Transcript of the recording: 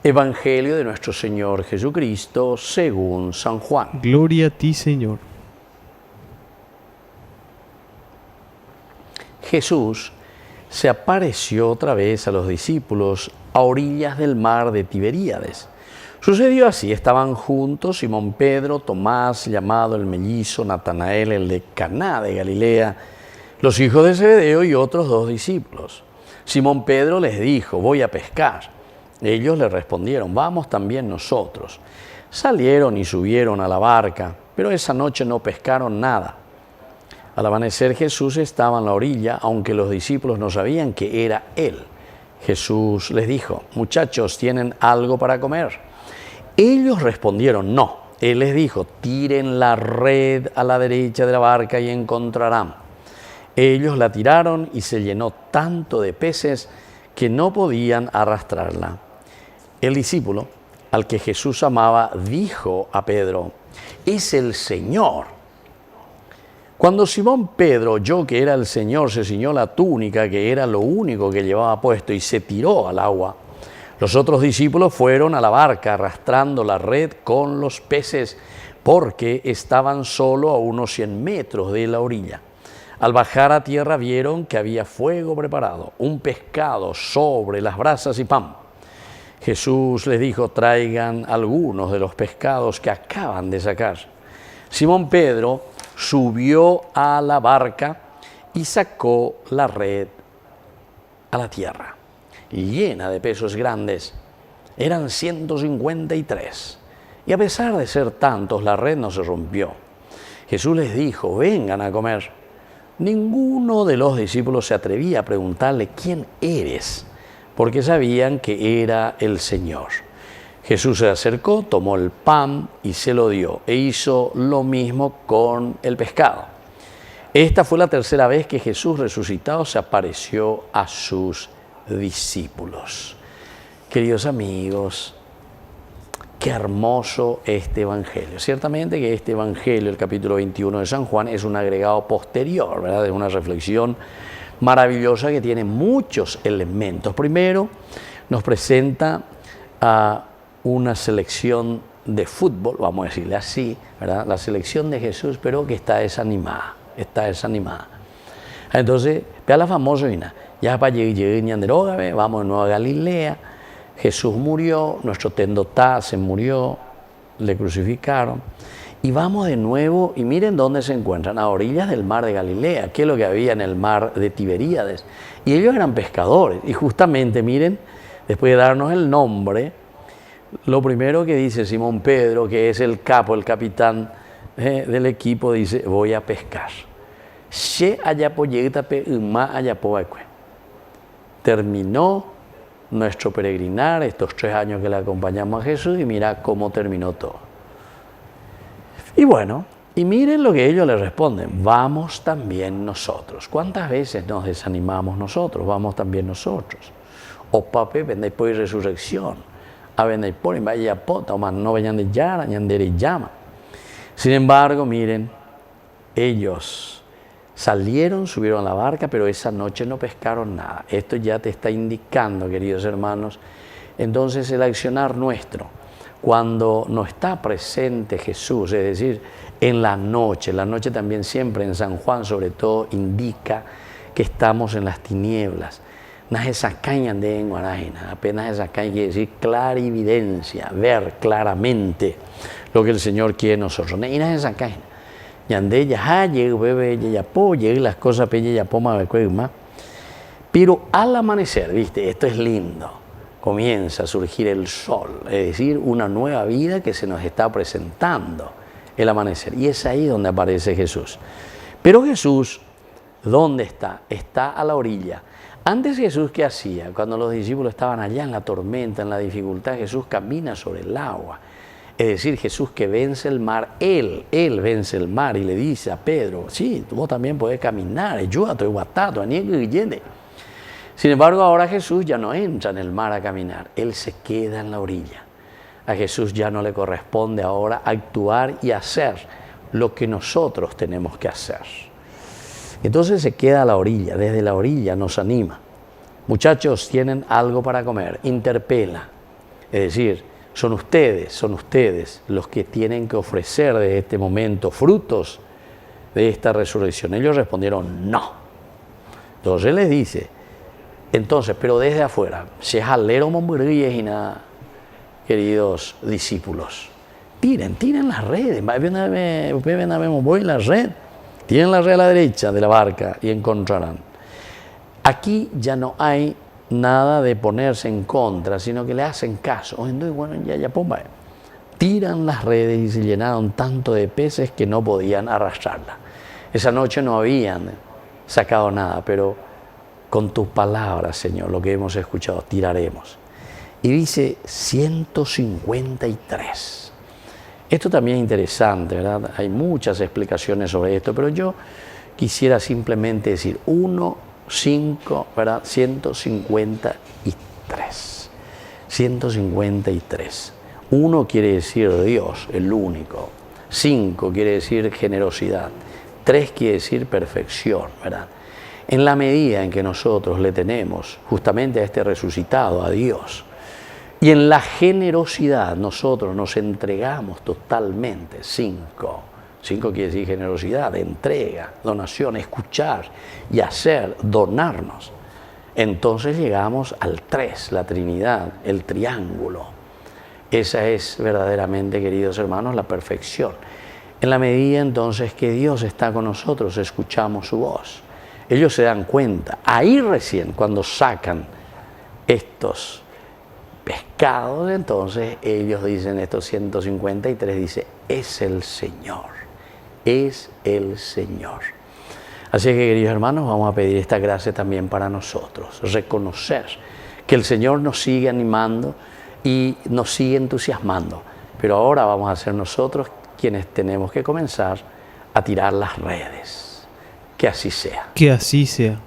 Evangelio de nuestro Señor Jesucristo según San Juan. Gloria a ti, Señor. Jesús se apareció otra vez a los discípulos a orillas del mar de Tiberíades. Sucedió así: estaban juntos Simón Pedro, Tomás, llamado el mellizo, Natanael, el de Caná de Galilea, los hijos de Zebedeo y otros 2 discípulos. Simón Pedro les dijo: voy a pescar. Ellos le respondieron: vamos también nosotros. Salieron y subieron a la barca, pero esa noche no pescaron nada. Al amanecer Jesús estaba en la orilla, aunque los discípulos no sabían que era Él. Jesús les dijo: muchachos, ¿tienen algo para comer? Ellos respondieron: no. Él les dijo: tiren la red a la derecha de la barca y encontrarán. Ellos la tiraron y se llenó tanto de peces que no podían arrastrarla. El discípulo al que Jesús amaba dijo a Pedro: es el Señor. Cuando Simón Pedro oyó que era el Señor, se ciñó la túnica, que era lo único que llevaba puesto, y se tiró al agua. Los otros discípulos fueron a la barca arrastrando la red con los peces, porque estaban solo a unos 100 metros de la orilla. Al bajar a tierra vieron que había fuego preparado, un pescado sobre las brasas y pan. Jesús les dijo: traigan algunos de los pescados que acaban de sacar. Simón Pedro subió a la barca y sacó la red a la tierra, llena de peces grandes. Eran 153. Y a pesar de ser tantos, la red no se rompió. Jesús les dijo: vengan a comer. Ninguno de los discípulos se atrevía a preguntarle: ¿quién eres?, porque sabían que era el Señor. Jesús se acercó, tomó el pan y se lo dio, e hizo lo mismo con el pescado. Esta fue la tercera vez que Jesús resucitado se apareció a sus discípulos. Queridos amigos, qué hermoso este Evangelio. Ciertamente que este Evangelio, el capítulo 21 de San Juan, es un agregado posterior, ¿verdad? Es una reflexión maravillosa que tiene muchos elementos. Primero, nos presenta a una selección de fútbol, vamos a decirle así, ¿verdad? La selección de Jesús, pero que está desanimada, Entonces, vea la famosa vina, ya para llegar, vamos de nuevo a Galilea. Jesús murió, nuestro tendotá se murió, le crucificaron, y vamos de nuevo, y miren dónde se encuentran: a orillas del mar de Galilea, que es lo que había en el mar de Tiberíades, y ellos eran pescadores, y justamente miren, después de darnos el nombre, lo primero que dice Simón Pedro, que es el capo, el capitán del equipo, dice: voy a pescar. Terminó nuestro peregrinar, estos 3 años que le acompañamos a Jesús, y mira cómo terminó todo. Y bueno, y miren lo que ellos le responden: vamos también nosotros. ¿Cuántas veces nos desanimamos nosotros? Vamos también nosotros. O pape, vendéis por resurrección. A vendéis por vaya pota, o más no vayan de yara, ñandere llama. Sin embargo, miren, ellos salieron, subieron a la barca, pero esa noche no pescaron nada. Esto ya te está indicando, queridos hermanos, entonces el accionar nuestro, cuando no está presente Jesús, es decir, en la noche también siempre en San Juan sobre todo indica que estamos en las tinieblas. Apenas esa caña quiere decir clarividencia, ver claramente lo que el Señor quiere de nosotros. Pero al amanecer, ¿viste? Esto es lindo. Comienza a surgir el sol, es decir, una nueva vida que se nos está presentando, el amanecer. Y es ahí donde aparece Jesús. Pero Jesús, ¿dónde está? Está a la orilla. Antes Jesús, ¿qué hacía? Cuando los discípulos estaban allá en la tormenta, en la dificultad, Jesús camina sobre el agua. Es decir, Jesús que vence el mar, Él vence el mar y le dice a Pedro: sí, vos también podés caminar, Sin embargo, ahora Jesús ya no entra en el mar a caminar, Él se queda en la orilla. A Jesús ya no le corresponde ahora actuar y hacer lo que nosotros tenemos que hacer. Entonces se queda a la orilla, desde la orilla nos anima. Muchachos, ¿tienen algo para comer? Interpela. Es decir, son ustedes los que tienen que ofrecer de este momento frutos de esta resurrección. Ellos respondieron no. Entonces les dice, entonces, pero desde afuera, si es alero y nada, queridos discípulos, tiren las redes, voy en la red, tiren la red a la derecha de la barca y encontrarán. Aquí ya no hay nada de ponerse en contra, sino que le hacen caso. Entonces, bueno, ya, pomba. Tiran las redes y se llenaron tanto de peces que no podían arrastrarla. Esa noche no habían sacado nada, pero con tus palabras, Señor, lo que hemos escuchado, tiraremos. Y dice 153. Esto también es interesante, ¿verdad? Hay muchas explicaciones sobre esto, pero yo quisiera simplemente decir 5, ¿verdad? 153. 153. 1 quiere decir Dios, el único. 5 quiere decir generosidad. 3 quiere decir perfección, ¿verdad? En la medida en que nosotros le tenemos justamente a este resucitado, a Dios, y en la generosidad nosotros nos entregamos totalmente. 5 quiere decir generosidad, entrega, donación, escuchar y hacer, donarnos. Entonces llegamos al 3, la Trinidad, el triángulo. Esa es verdaderamente, queridos hermanos, la perfección. En la medida entonces que Dios está con nosotros, escuchamos su voz. Ellos se dan cuenta, ahí recién cuando sacan estos pescados, entonces ellos dicen, estos 153, dice, es el Señor, es el Señor. Así que, queridos hermanos, vamos a pedir esta gracia también para nosotros, reconocer que el Señor nos sigue animando y nos sigue entusiasmando, pero ahora vamos a ser nosotros quienes tenemos que comenzar a tirar las redes. Que así sea. Que así sea.